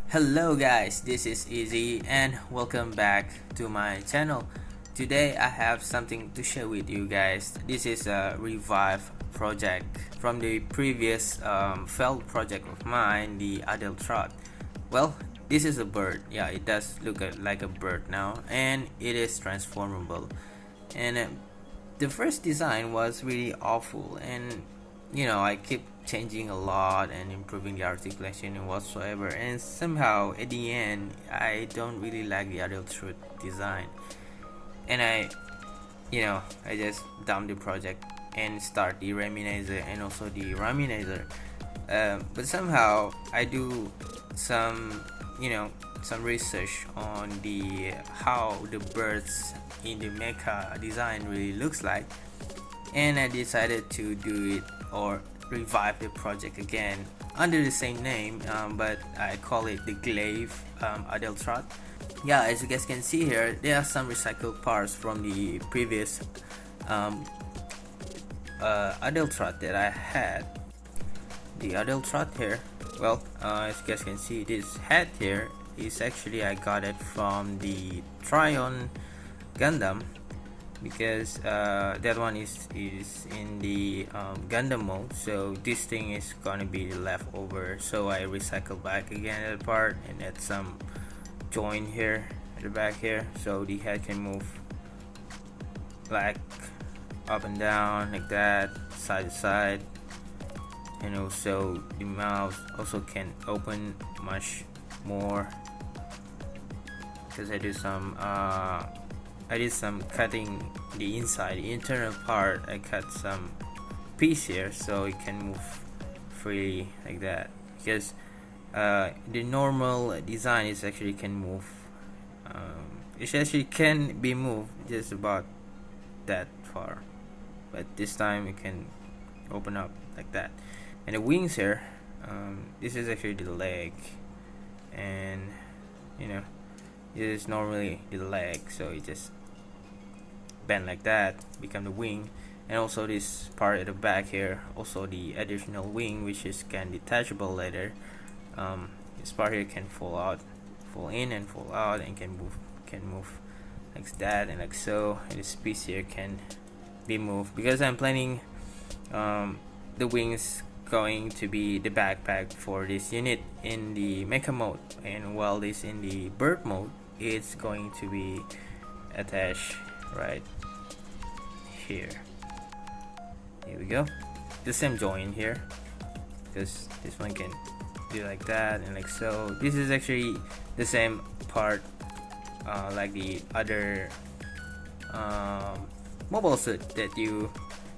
Hello guys, this is EIZY and welcome back to my channel. Today I have something to share with you guys. This is a revive project from the previous failed project of mine, the Adeltrud. Well, this is a bird. Yeah, it does look like a bird now, and it is transformable. And the first design was really awful, and I keep changing a lot and improving the articulation and whatsoever, and somehow at the end I don't really like the Adeltrud design, and I just dump the project and start the Reminizer and also the Raminazer. But somehow I do some research on the how the birds in the mecha design really looks like, and I decided to do it or revive the project again under the same name, but I call it the Glaive Adeltrud. Yeah, as you guys can see here, there are some recycled parts from the previous Adeltrud that I had. The Adeltrud here, well, as you guys can see, this head here is actually I got it from the Tryon Gundam, because that one is in the Gundam mode, so this thing is gonna be leftover, so I recycle back again that part and add some joint here at the back here, so the head can move like up and down like that, side to side, and also the mouth also can open much more, because I did some cutting the inside, the internal part. I cut some piece here so it can move freely like that, because the normal design is actually can move, it actually can be moved just about that far, but this time it can open up like that. And the wings here, this is actually the leg, and this is normally the leg, so it just bend like that, become the wing. And also this part at the back here, also the additional wing, which is can detachable later. This part here can fall in and fall out, and can move like that and like so. And this piece here can be moved, because I'm planning the wings going to be the backpack for this unit in the mecha mode, and while this in the bird mode, it's going to be attached right here. Here we go, the same joint here, because this one can do like that and like so. This is actually the same part like the other mobile suit that you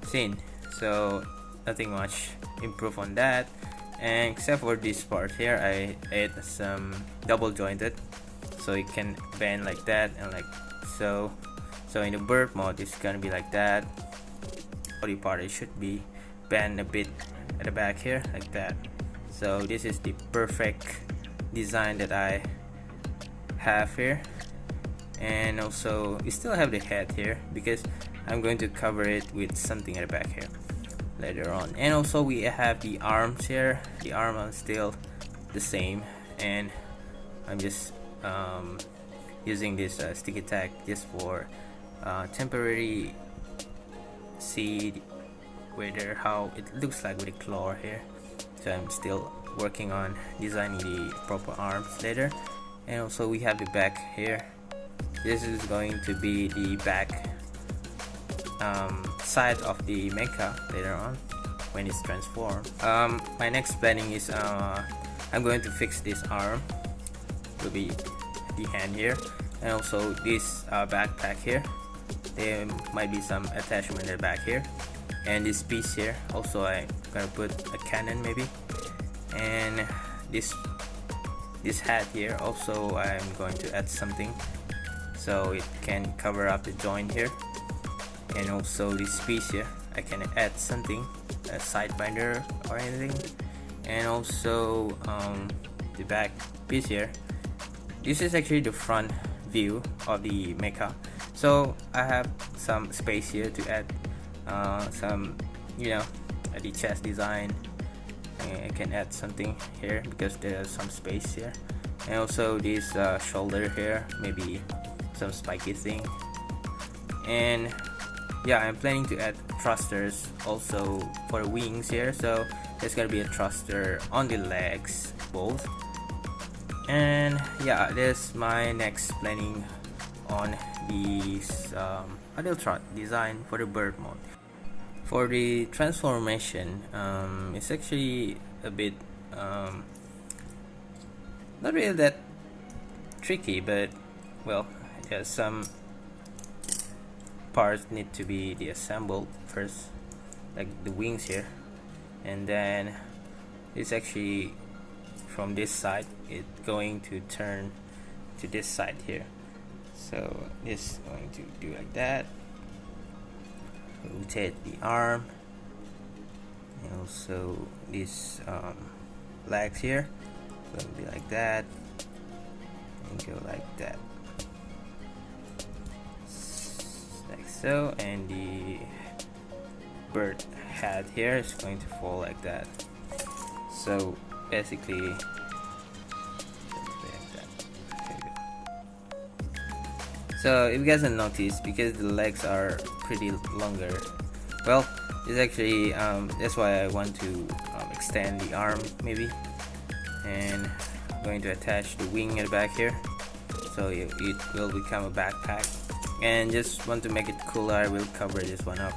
seen, so nothing much improve on that. And except for this part here, I add some double jointed, so it can bend like that and like so. So in the bird mode, it's gonna be like that. Body part, it should be bend a bit at the back here like that. So this is the perfect design that I have here. And also we still have the head here, because I'm going to cover it with something at the back here later on. And also we have the arms here. The arm are still the same, and I'm just using this sticky tag just for temporary see whether how it looks like with the claw here. So I'm still working on designing the proper arms later. And also we have the back here. This is going to be the back side of the mecha later on when it's transformed. My next planning is I'm going to fix this arm, will be the hand here, and also this backpack here. There might be some attachment at the back here, and this piece here also I'm gonna put a cannon maybe. And this hat here also I'm going to add something so it can cover up the joint here. And also this piece here I can add something, a side binder or anything. And also the back piece here, this is actually the front view of the mecha, So I have some space here to add some, the chest design. I can add something here because there's some space here, and also this shoulder here, maybe some spiky thing. And yeah, I'm planning to add thrusters also for wings here, so there's gonna be a thruster on the legs both. And yeah, this my next planning on this Adeltrud design for the bird mode. For the transformation, it's actually a bit not really that tricky, but well, there's some parts need to be deassembled first, like the wings here, and then it's actually from this side it's going to turn to this side here. So this is going to do like that, rotate the arm, and also these legs here going to be like that and go like that, like so. And the bird head here is going to fall like that. So basically so if you guys have noticed, because the legs are pretty longer, well, it's actually that's why I want to extend the arm maybe, and I'm going to attach the wing at the back here, so it will become a backpack. And just want to make it cooler, I will cover this one up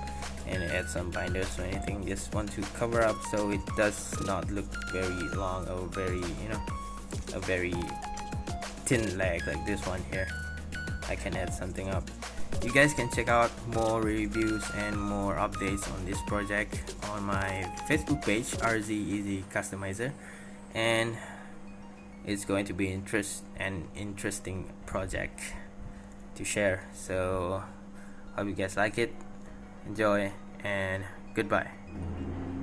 and add some binders or anything. Just want to cover up so it does not look very long or very, a very thin leg like this one here. I can add something up. You guys can check out more reviews and more updates on this project on my Facebook page, EIZY Customizer, and it's going to be an interesting project to share. So hope you guys like it, enjoy, and goodbye.